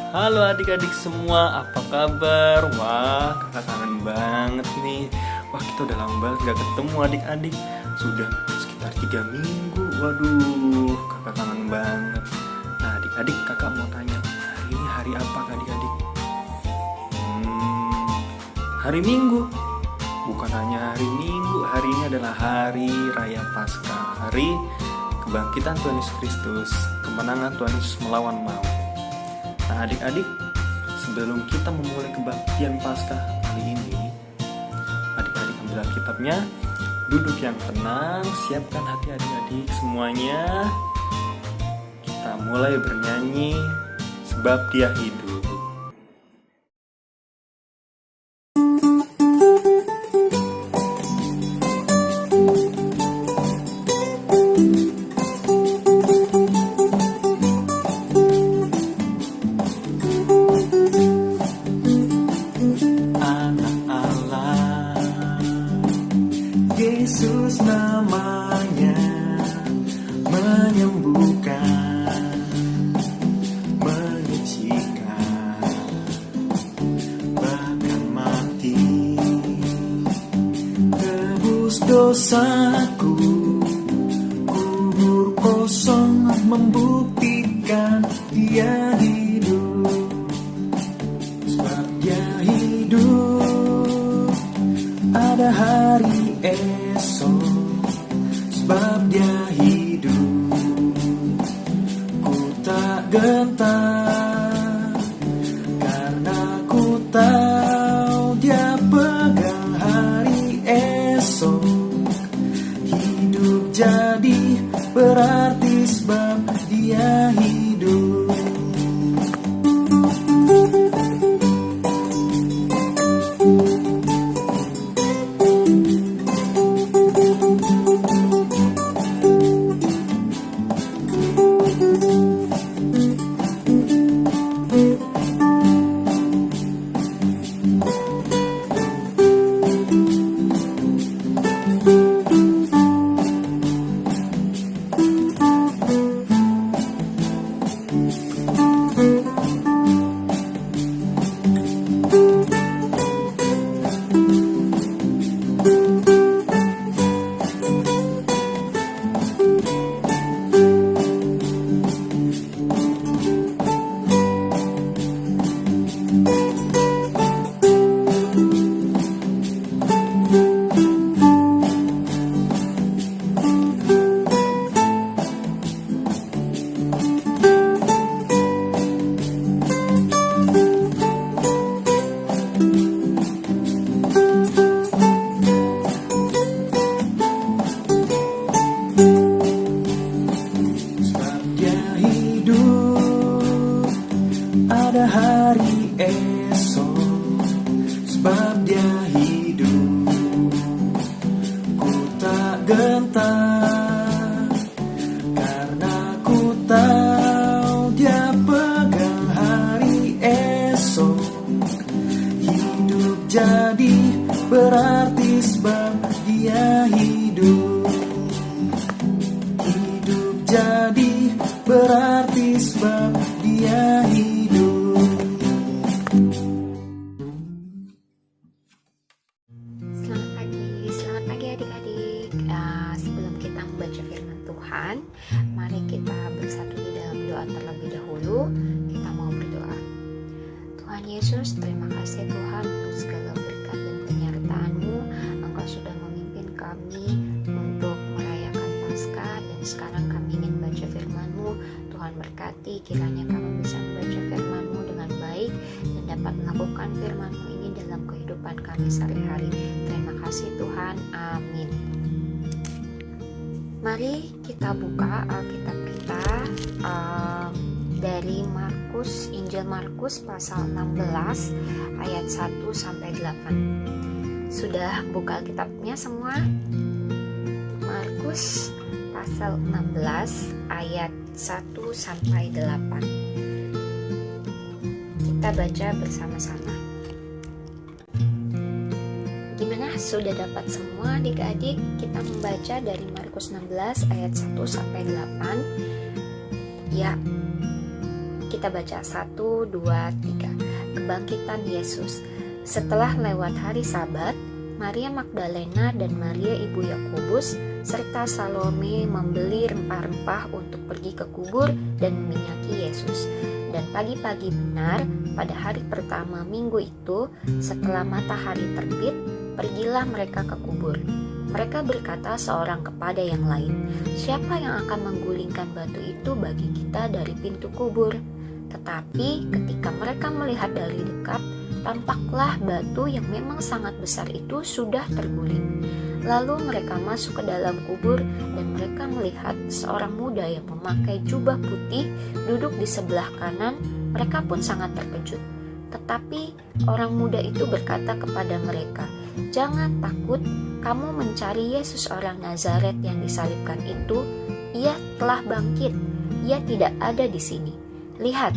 Halo adik-adik semua, apa kabar? Wah, kakak kangen banget nih. Wah, kita udah lama banget gak ketemu adik-adik. Sudah sekitar 3 minggu. Waduh, kakak kangen banget. Nah adik-adik, kakak mau tanya, hari ini hari apa adik-adik? Hari Minggu. Bukan hanya hari Minggu, hari ini adalah hari Raya Paskah, hari kebangkitan Tuhan Yesus Kristus, kemenangan Tuhan Yesus melawan maut. Nah adik-adik, sebelum kita memulai kebaktian Paskah kali ini, adik-adik ambil Alkitabnya, duduk yang tenang, siapkan hati adik-adik semuanya. Kita mulai bernyanyi sebab Dia hidup. Yesus namanya menyembuhkan, menyucikan, bahkan mati, tebus dosaku, kubur kosong membuktikan Dia hidup, sebab Dia hidup. Ada hari esok, sebab Dia hidup. Ku tak gentar, karena ku tahu Dia pegang hari esok. Hidup jadi berarti sebab Dia hidup. Ada hari esok, sebab Dia hidup. Ku tak gentar, karena ku tahu Dia pegang hari esok. Hidup jadi berarti sebab Dia hidup. Hidup jadi berarti sebab Dia hidup. Selamat pagi adik-adik. Sebelum kita membaca firman Tuhan, mari kita bersatu di dalam doa terlebih dahulu. Kita mau berdoa. Tuhan Yesus, terima kasih Tuhan untuk segala berkat dan penyertaan-Mu. Engkau sudah memimpin kami untuk merayakan Paskah, dan sekarang kami ingin baca firman-Mu. Tuhan berkati kiranya kami bisa membaca firman-Mu dengan baik dan dapat melakukan firman-Mu ini dalam kehidupan kami sehari-hari. Terima kasih Tuhan, amin. Mari kita buka Alkitab kita dari Injil Markus pasal 16 ayat 1 sampai 8. Sudah buka Alkitabnya semua? Markus pasal 16 ayat 1 sampai 8. Kita baca bersama-sama. Gimana? Sudah dapat semua adik-adik? Kita membaca dari Markus 16 ayat 1 sampai 8. Ya, kita baca 1, 2, 3. Kebangkitan Yesus. Setelah lewat hari Sabat, Maria Magdalena dan Maria ibu Yakobus serta Salome membeli rempah-rempah untuk pergi ke kubur dan meminyaki Yesus. Dan pagi-pagi benar, pada hari pertama minggu itu, setelah matahari terbit, pergilah mereka ke kubur. Mereka berkata seorang kepada yang lain, "Siapa yang akan menggulingkan batu itu bagi kita dari pintu kubur?" Tetapi ketika mereka melihat dari dekat, tampaklah batu yang memang sangat besar itu sudah terguling. Lalu mereka masuk ke dalam kubur dan mereka melihat seorang muda yang memakai jubah putih duduk di sebelah kanan. Mereka pun sangat terkejut. Tetapi orang muda itu berkata kepada mereka, "Jangan takut, kamu mencari Yesus orang Nazaret yang disalibkan itu. Ia telah bangkit, ia tidak ada di sini. Lihat,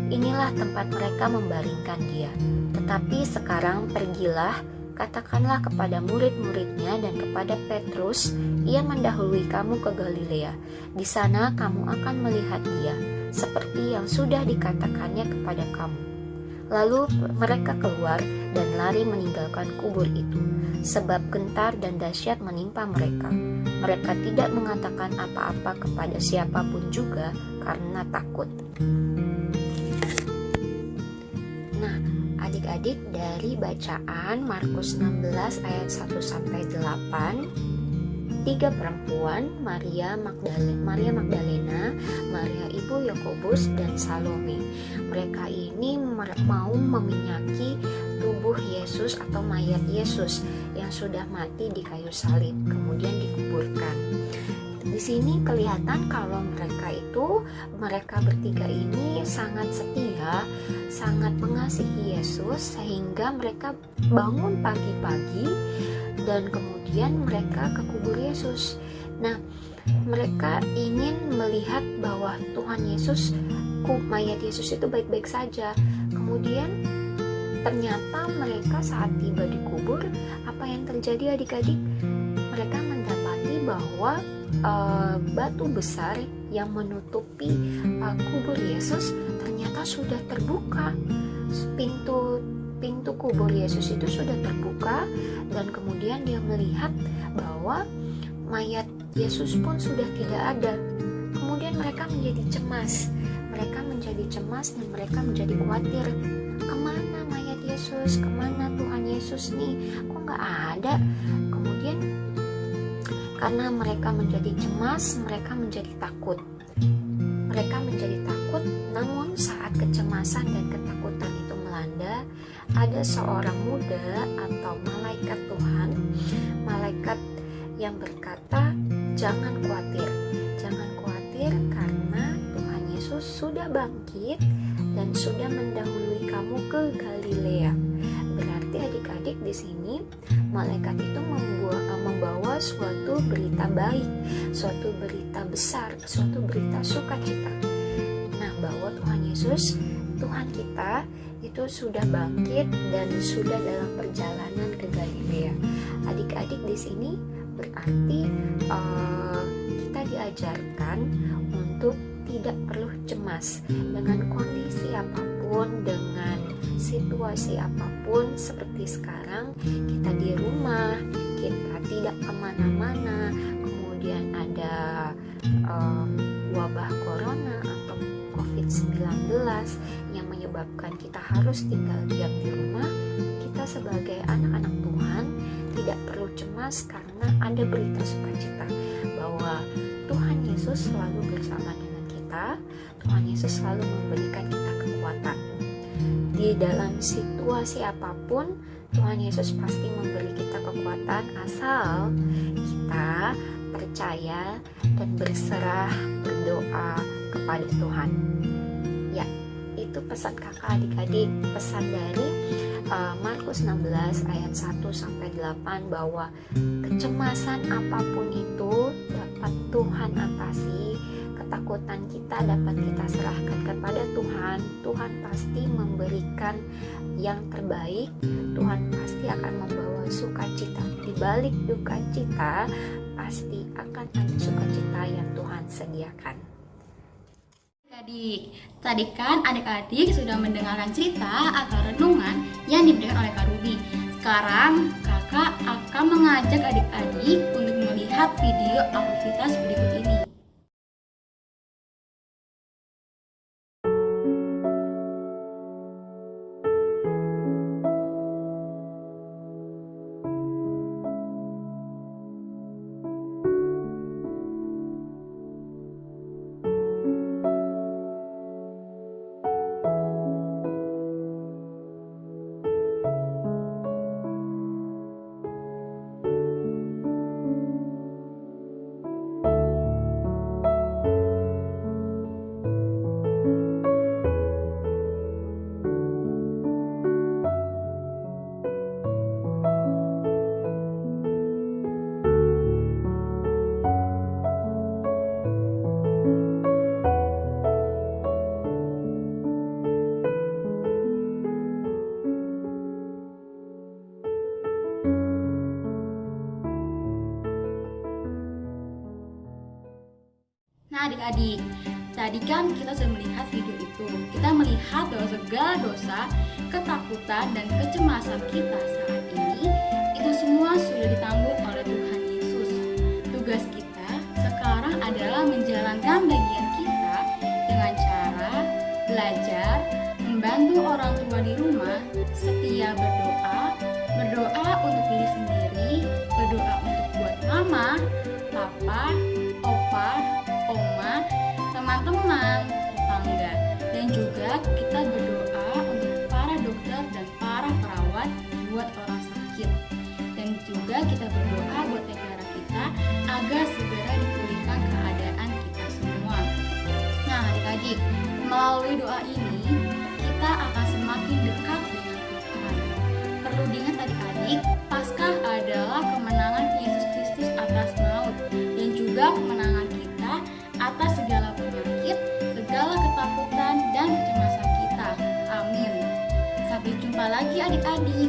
inilah tempat mereka membaringkan dia. Tetapi sekarang pergilah, katakanlah kepada murid-muridnya dan kepada Petrus, ia mendahului kamu ke Galilea. Di sana kamu akan melihat dia, seperti yang sudah dikatakannya kepada kamu." Lalu mereka keluar dan lari meninggalkan kubur itu, sebab gentar dan dahsyat menimpa mereka. Mereka tidak mengatakan apa-apa kepada siapapun juga karena takut. Nah, adik-adik, dari bacaan Markus 16 ayat 1-8, 3 perempuan, Maria Magdalena, Maria ibu Yakobus, dan Salome. Mereka ini mau meminyaki tubuh Yesus atau mayat Yesus yang sudah mati di kayu salib, kemudian dikuburkan. Di sini kelihatan kalau mereka bertiga ini sangat setia, sangat mengasihi Yesus, sehingga mereka bangun pagi-pagi dan kemudian mereka ke kubur Yesus. Nah, mereka ingin melihat bahwa Tuhan Yesus, mayat Yesus itu baik-baik saja. Kemudian ternyata mereka saat tiba di kubur, apa yang terjadi adik-adik? Mereka mendapati bahwa batu besar yang menutupi kubur Yesus ternyata sudah terbuka. Pintu kubur Yesus itu sudah terbuka, dan kemudian dia melihat bahwa mayat Yesus pun sudah tidak ada. Kemudian mereka menjadi cemas. Dan mereka menjadi khawatir. Kemana mayat Yesus? Kemana Tuhan Yesus nih? Kok nggak ada? Kemudian karena mereka menjadi cemas, mereka menjadi takut. Namun saat kecemasan dan ketakutan itu melanda, ada seorang muda atau malaikat Tuhan, malaikat yang berkata, "Jangan khawatir karena Tuhan Yesus sudah bangkit dan sudah mendahului kamu ke Galilea." Berarti adik-adik, di sini malaikat itu membawa suatu berita baik, suatu berita besar, suatu berita sukacita. Nah, bahwa Tuhan Yesus, Tuhan kita itu sudah bangkit dan sudah dalam perjalanan ke Galilea. Adik-adik, di sini berarti kita diajarkan untuk tidak perlu cemas dengan kondisi apapun, dengan situasi apapun. Seperti sekarang kita di rumah, kita tidak kemana-mana, kemudian ada wabah corona atau COVID-19 yang menyebabkan kita harus tinggal diam di rumah. Kita sebagai anak-anak Tuhan tidak perlu cemas karena ada berita sukacita bahwa Tuhan Yesus selalu bersama dengan kita. Tuhan Yesus selalu memberikan kita kekuatan. Di dalam situasi apapun, Tuhan Yesus pasti memberi kita kekuatan asal kita percaya dan berserah, berdoa kepada Tuhan. Ya, itu pesan kakak adik-adik, pesan dari Markus 16 ayat 1-8, bahwa kecemasan apapun itu dapat Tuhan atasi, ketakutan kita dapat kita serahkan kepada Tuhan. Tuhan pasti memberikan yang terbaik. Tuhan pasti akan membawa sukacita. Di balik duka cita pasti akan ada sukacita yang Tuhan sediakan. Adik, tadi kan adik-adik sudah mendengarkan cerita atau renungan yang diberikan oleh Kak Ruby. Sekarang kakak akan mengajak adik-adik untuk melihat video aktivitas berikut ini. Nah adik-adik, tadi kan kita sudah melihat video itu. Kita melihat bahwa segala dosa, ketakutan, dan kecemasan kita saat ini, itu semua sudah ditanggung oleh Tuhan Yesus. Tugas kita sekarang adalah menjalankan bagian kita dengan cara belajar, membantu orang tua di rumah, setia berdoa untuk diri sendiri, berdoa untuk buat mama, papa, opa, oma, teman-teman, tetangga, dan juga kita berdoa untuk para dokter dan para perawat buat orang sakit, dan juga kita berdoa buat negara kita agar segera dipulihkan keadaan kita semua. Nah adik-adik, melalui doa ini kita akan semakin dekat dengan Tuhan. Perlu diingat adik-adik, Paskah adalah kemenangan Yesus Kristus atas maut, dan juga kemenangan kita atas segala penyakit, segala ketakutan, dan kecemasan kita. Amin. Sampai jumpa lagi adik-adik.